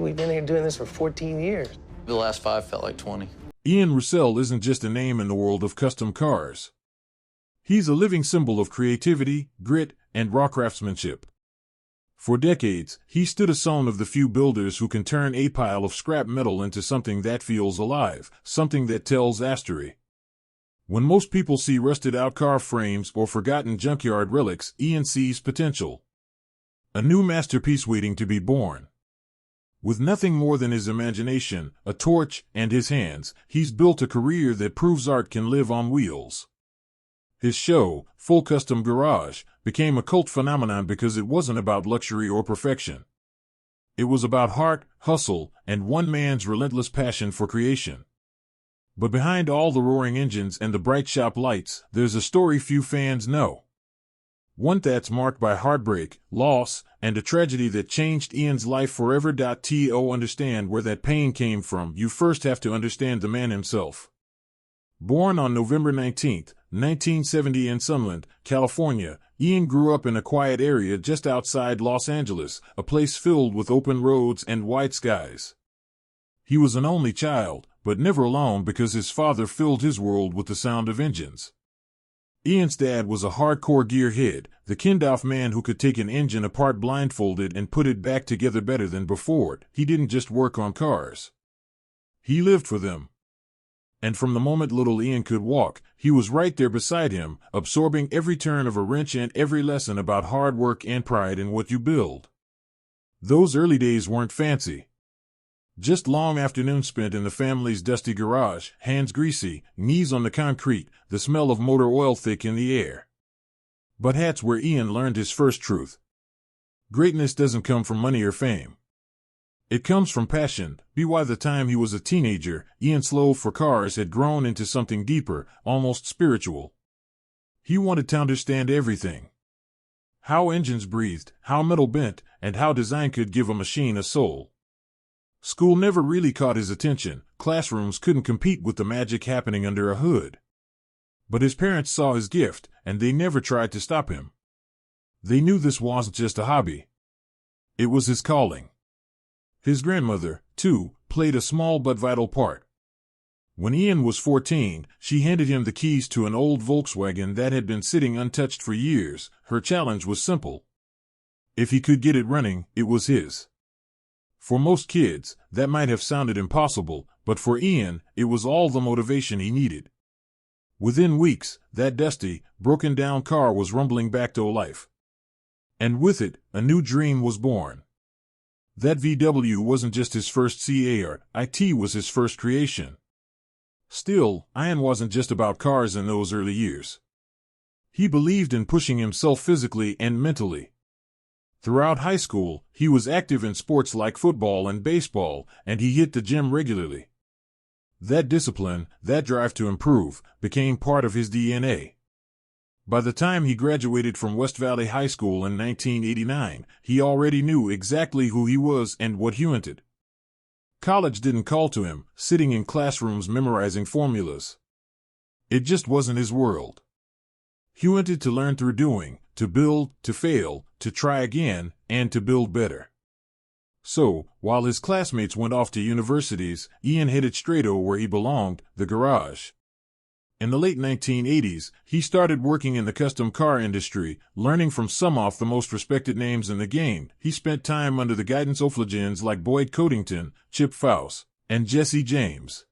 We've been here doing this for 14 years. The last 5 felt like 20. Ian Roussel isn't just a name in the world of custom cars. He's a living symbol of creativity, grit, and raw craftsmanship. For decades, he stood as one of the few builders who can turn a pile of scrap metal into something that feels alive, something that tells a story. When most people see rusted-out car frames or forgotten junkyard relics, Ian sees potential. A new masterpiece waiting to be born. With nothing more than his imagination, a torch, and his hands, he's built a career that proves art can live on wheels. His show, Full Custom Garage, became a cult phenomenon because it wasn't about luxury or perfection. It was about heart, hustle, and one man's relentless passion for creation. But behind all the roaring engines and the bright shop lights, there's a story few fans know. One that's marked by heartbreak, loss, and a tragedy that changed Ian's life forever. To understand where that pain came from, you first have to understand the man himself. Born on November 19, 1970 in Sunland, California, Ian grew up in a quiet area just outside Los Angeles, a place filled with open roads and wide skies. He was an only child, but never alone because his father filled his world with the sound of engines. Ian's dad was a hardcore gearhead, the kind of man who could take an engine apart blindfolded and put it back together better than before. He didn't just work on cars. He lived for them. And from the moment little Ian could walk, he was right there beside him, absorbing every turn of a wrench and every lesson about hard work and pride in what you build. Those early days weren't fancy. Just long afternoons spent in the family's dusty garage, hands greasy, knees on the concrete, the smell of motor oil thick in the air. But that's where Ian learned his first truth. Greatness doesn't come from money or fame. It comes from passion. By the time he was a teenager, Ian's love for cars had grown into something deeper, almost spiritual. He wanted to understand everything. How engines breathed, how metal bent, and how design could give a machine a soul. School never really caught his attention. Classrooms couldn't compete with the magic happening under a hood. But his parents saw his gift, and they never tried to stop him. They knew this wasn't just a hobby. It was his calling. His grandmother, too, played a small but vital part. When Ian was 14, she handed him the keys to an old Volkswagen that had been sitting untouched for years. Her challenge was simple. If he could get it running, it was his. For most kids, that might have sounded impossible, but for Ian, it was all the motivation he needed. Within weeks, that dusty, broken-down car was rumbling back to life. And with it, a new dream was born. That VW wasn't just his first car, it was his first creation. Still, Ian wasn't just about cars in those early years. He believed in pushing himself physically and mentally. Throughout high school, he was active in sports like football and baseball, and he hit the gym regularly. That discipline, that drive to improve, became part of his DNA. By the time he graduated from West Valley High School in 1989, he already knew exactly who he was and what he wanted. College didn't call to him, sitting in classrooms memorizing formulas. It just wasn't his world. He wanted to learn through doing, to build, to fail, to try again, and to build better. So, while his classmates went off to universities, Ian headed straight where he belonged, the garage. In the late 1980s, he started working in the custom car industry, learning from some of the most respected names in the game. He spent time under the guidance of legends like Boyd Coddington, Chip Fouse, and Jesse James.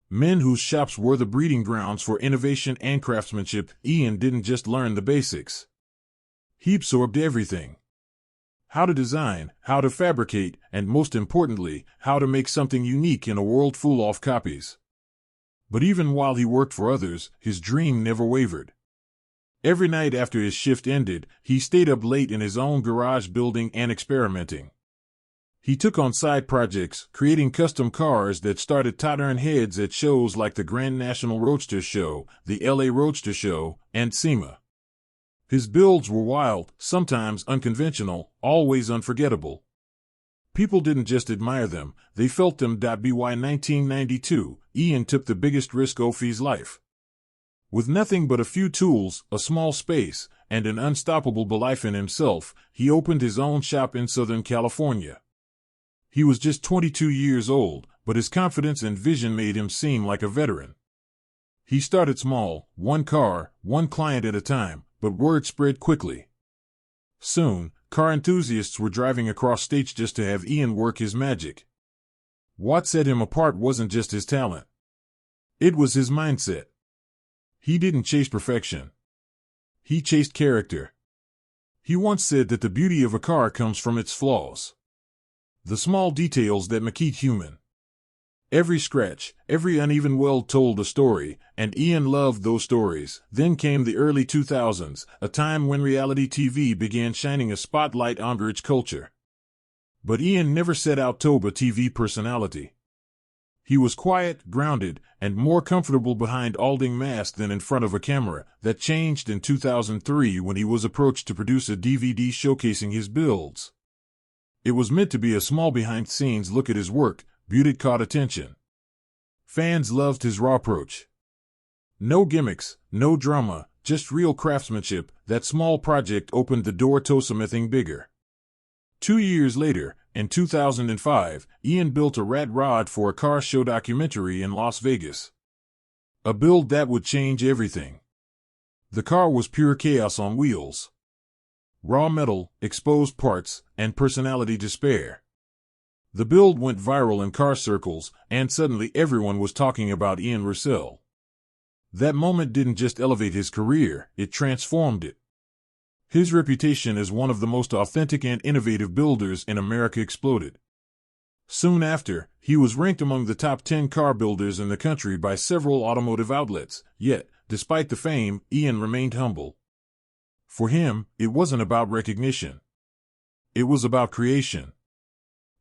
Men whose shops were the breeding grounds for innovation and craftsmanship. Ian didn't just learn the basics. He absorbed everything. How to design, how to fabricate, and most importantly, how to make something unique in a world full of copies. But even while he worked for others, his dream never wavered. Every night after his shift ended, he stayed up late in his own garage building and experimenting. He took on side projects, creating custom cars that started to turn heads at shows like the Grand National Roadster Show, the LA Roadster Show, and SEMA. His builds were wild, sometimes unconventional, always unforgettable. People didn't just admire them, they felt them. By 1992, Ian took the biggest risk of his life. With nothing but a few tools, a small space, and an unstoppable belief in himself, he opened his own shop in Southern California. He was just 22 years old, but his confidence and vision made him seem like a veteran. He started small, one car, one client at a time, but word spread quickly. Soon, car enthusiasts were driving across states just to have Ian work his magic. What set him apart wasn't just his talent. It was his mindset. He didn't chase perfection. He chased character. He once said that the beauty of a car comes from its flaws. The small details that make it human. Every scratch, every uneven weld told a story, and Ian loved those stories. Then came the early 2000s, a time when reality TV began shining a spotlight on rich culture. But Ian never set out to be a TV personality. He was quiet, grounded, and more comfortable behind Alding mask than in front of a camera. That changed in 2003 when he was approached to produce a DVD showcasing his builds. It was meant to be a small behind-the-scenes look at his work, but it caught attention. Fans loved his raw approach. No gimmicks, no drama, just real craftsmanship. That small project opened the door to something bigger. 2 years later, in 2005, Ian built a rat rod for a car show documentary in Las Vegas. A build that would change everything. The car was pure chaos on wheels. Raw metal, exposed parts, and personality to spare. The build went viral in car circles, and suddenly everyone was talking about Ian Roussel. That moment didn't just elevate his career, it transformed it. His reputation as one of the most authentic and innovative builders in America exploded. Soon after, he was ranked among the top 10 car builders in the country by several automotive outlets. Yet, despite the fame, Ian remained humble. For him, it wasn't about recognition. It was about creation.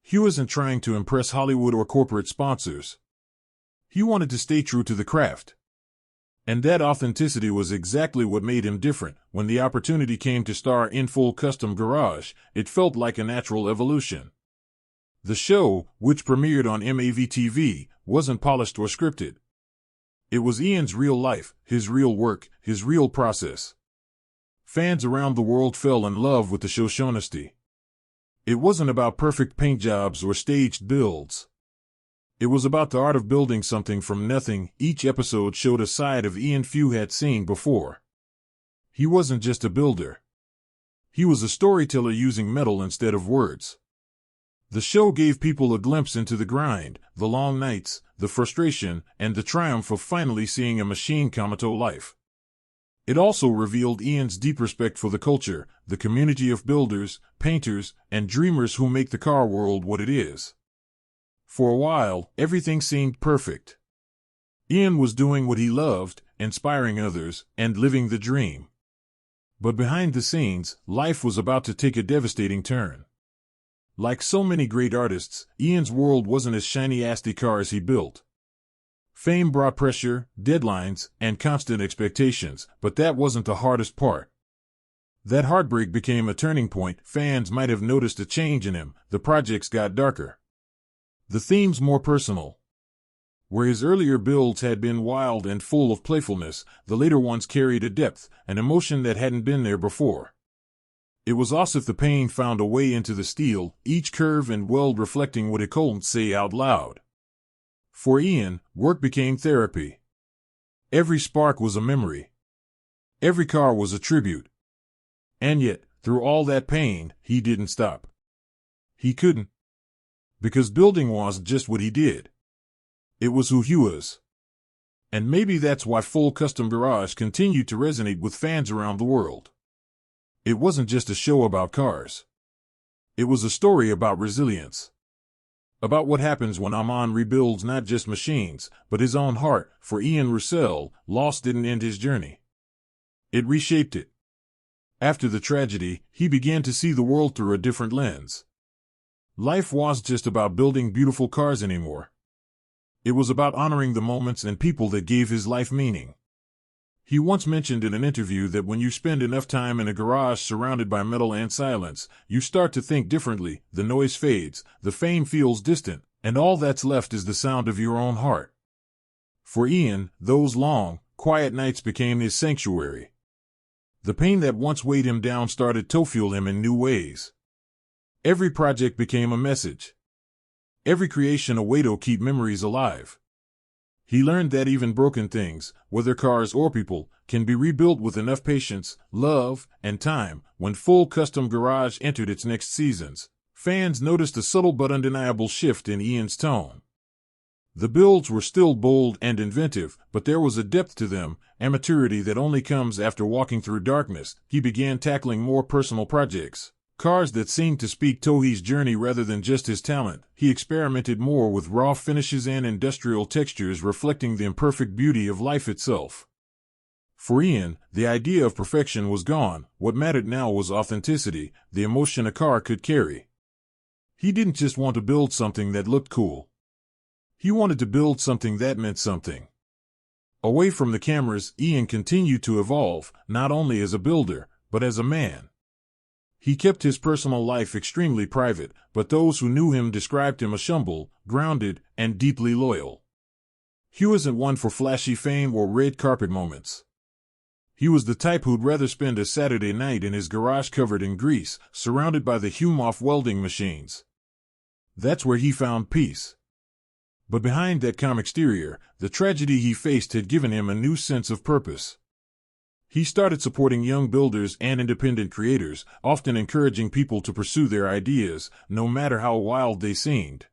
He wasn't trying to impress Hollywood or corporate sponsors. He wanted to stay true to the craft. And that authenticity was exactly what made him different. When the opportunity came to star in Full Custom Garage, it felt like a natural evolution. The show, which premiered on MAV-TV, wasn't polished or scripted. It was Ian's real life, his real work, his real process. Fans around the world fell in love with the show's honesty. It wasn't about perfect paint jobs or staged builds. It was about the art of building something from nothing. Each episode showed a side of Ian few had seen before. He wasn't just a builder. He was a storyteller using metal instead of words. The show gave people a glimpse into the grind, the long nights, the frustration, and the triumph of finally seeing a machine come to life. It also revealed Ian's deep respect for the culture, the community of builders, painters, and dreamers who make the car world what it is. For a while, everything seemed perfect. Ian was doing what he loved, inspiring others, and living the dream. But behind the scenes, life was about to take a devastating turn. Like so many great artists, Ian's world wasn't as shiny as the cars he built. Fame brought pressure, deadlines, and constant expectations, but that wasn't the hardest part. That heartbreak became a turning point. Fans might have noticed a change in him. The projects got darker. The themes more personal. Where his earlier builds had been wild and full of playfulness, the later ones carried a depth, an emotion that hadn't been there before. It was as if the pain found a way into the steel, each curve and weld reflecting what it couldn't say out loud. For Ian, work became therapy. Every spark was a memory. Every car was a tribute. And yet, through all that pain, he didn't stop. He couldn't. Because building wasn't just what he did. It was who he was. And maybe that's why Full Custom Garage continued to resonate with fans around the world. It wasn't just a show about cars. It was a story about resilience. About what happens when Aman rebuilds not just machines, but his own heart. For Ian Roussel, loss didn't end his journey. It reshaped it. After the tragedy, he began to see the world through a different lens. Life wasn't just about building beautiful cars anymore. It was about honoring the moments and people that gave his life meaning. He once mentioned in an interview that when you spend enough time in a garage surrounded by metal and silence, you start to think differently. The noise fades, the fame feels distant, and all that's left is the sound of your own heart. For Ian, those long, quiet nights became his sanctuary. The pain that once weighed him down started to fuel him in new ways. Every project became a message. every creation a way to keep memories alive. He learned that even broken things, whether cars or people, can be rebuilt with enough patience, love, and time. When Full Custom Garage entered its next seasons, fans noticed a subtle but undeniable shift in Ian's tone. The builds were still bold and inventive, but there was a depth to them, a maturity that only comes after walking through darkness. He began tackling more personal projects, cars that seemed to speak to his journey rather than just his talent. He experimented more with raw finishes and industrial textures reflecting the imperfect beauty of life itself. For Ian, the idea of perfection was gone. What mattered now was authenticity, the emotion a car could carry. He didn't just want to build something that looked cool. He wanted to build something that meant something. Away from the cameras, Ian continued to evolve, not only as a builder, but as a man. He kept his personal life extremely private, but those who knew him described him as humble, grounded, and deeply loyal. He wasn't one for flashy fame or red carpet moments. He was the type who'd rather spend a Saturday night in his garage covered in grease, surrounded by the fume off welding machines. That's where he found peace. But behind that calm exterior, the tragedy he faced had given him a new sense of purpose. He started supporting young builders and independent creators, often encouraging people to pursue their ideas, no matter how wild they seemed.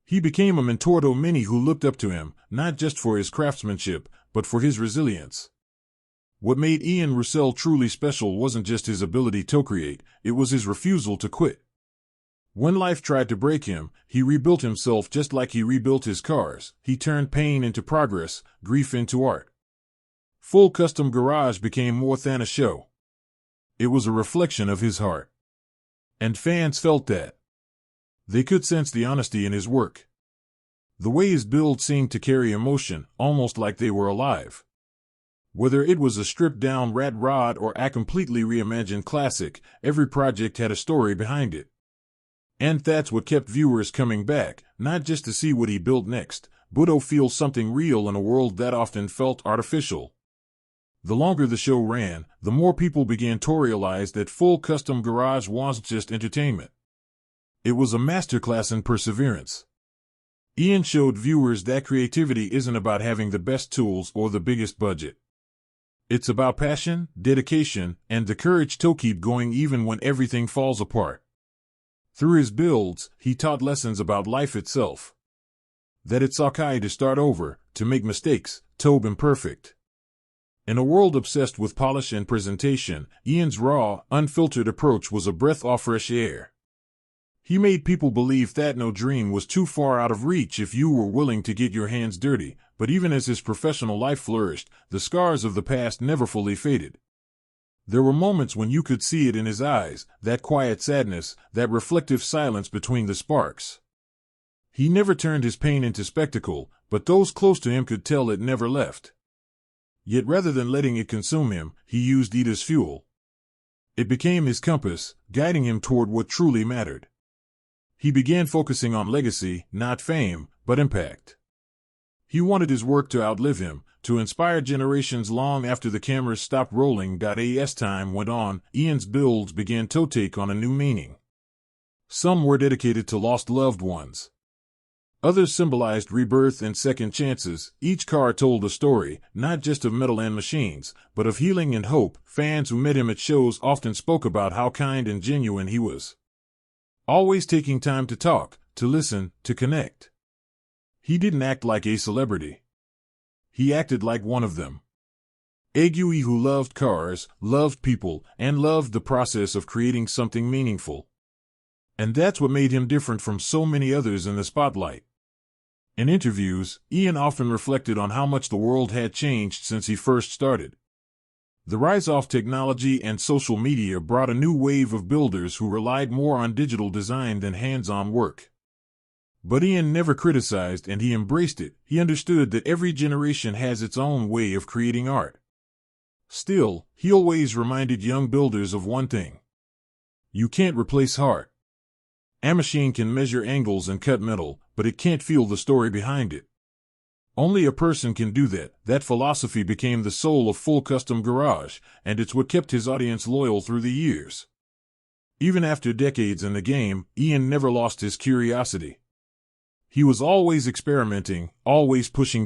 He became a mentor to many who looked up to him, not just for his craftsmanship, but for his resilience. What made Ian Roussel truly special wasn't just his ability to create, it was his refusal to quit. When life tried to break him, he rebuilt himself just like he rebuilt his cars. He turned pain into progress, grief into art. Full Custom Garage became more than a show. It was a reflection of his heart. And fans felt that. They could sense the honesty in his work. The way his builds seemed to carry emotion, almost like they were alive. Whether it was a stripped-down rat rod or a completely reimagined classic, every project had a story behind it. And that's what kept viewers coming back, not just to see what he built next, but to feel something real in a world that often felt artificial. The longer the show ran, the more people began to realize that Full Custom Garage wasn't just entertainment. It was a masterclass in perseverance. Ian showed viewers that creativity isn't about having the best tools or the biggest budget. It's about passion, dedication, and the courage to keep going even when everything falls apart. Through his builds, he taught lessons about life itself. That it's okay to start over, to make mistakes, to be imperfect. In a world obsessed with polish and presentation, Ian's raw, unfiltered approach was a breath of fresh air. He made people believe that no dream was too far out of reach if you were willing to get your hands dirty, but even as his professional life flourished, the scars of the past never fully faded. There were moments when you could see it in his eyes, that quiet sadness, that reflective silence between the sparks. He never turned his pain into spectacle, but those close to him could tell it never left. Yet rather than letting it consume him, he used it as fuel. It became his compass, guiding him toward what truly mattered. He began focusing on legacy, not fame, but impact. He wanted his work to outlive him, to inspire generations long after the cameras stopped rolling. As time went on, Ian's builds began to take on a new meaning. Some were dedicated to lost loved ones. Others symbolized rebirth and second chances. Each car told a story, not just of metal and machines, but of healing and hope. Fans who met him at shows often spoke about how kind and genuine he was. Always taking time to talk, to listen, to connect. He didn't act like a celebrity. He acted like one of them. A guy who loved cars, loved people, and loved the process of creating something meaningful. And that's what made him different from so many others in the spotlight. In interviews, Ian often reflected on how much the world had changed since he first started. The rise of technology and social media brought a new wave of builders who relied more on digital design than hands-on work. But Ian never criticized, and he embraced it. He understood that every generation has its own way of creating art. Still, he always reminded young builders of one thing. You can't replace heart. A machine can measure angles and cut metal, but it can't feel the story behind it. Only a person can do that. That philosophy became the soul of Full Custom Garage, and it's what kept his audience loyal through the years. Even after decades in the game, Ian never lost his curiosity. He was always experimenting, always pushing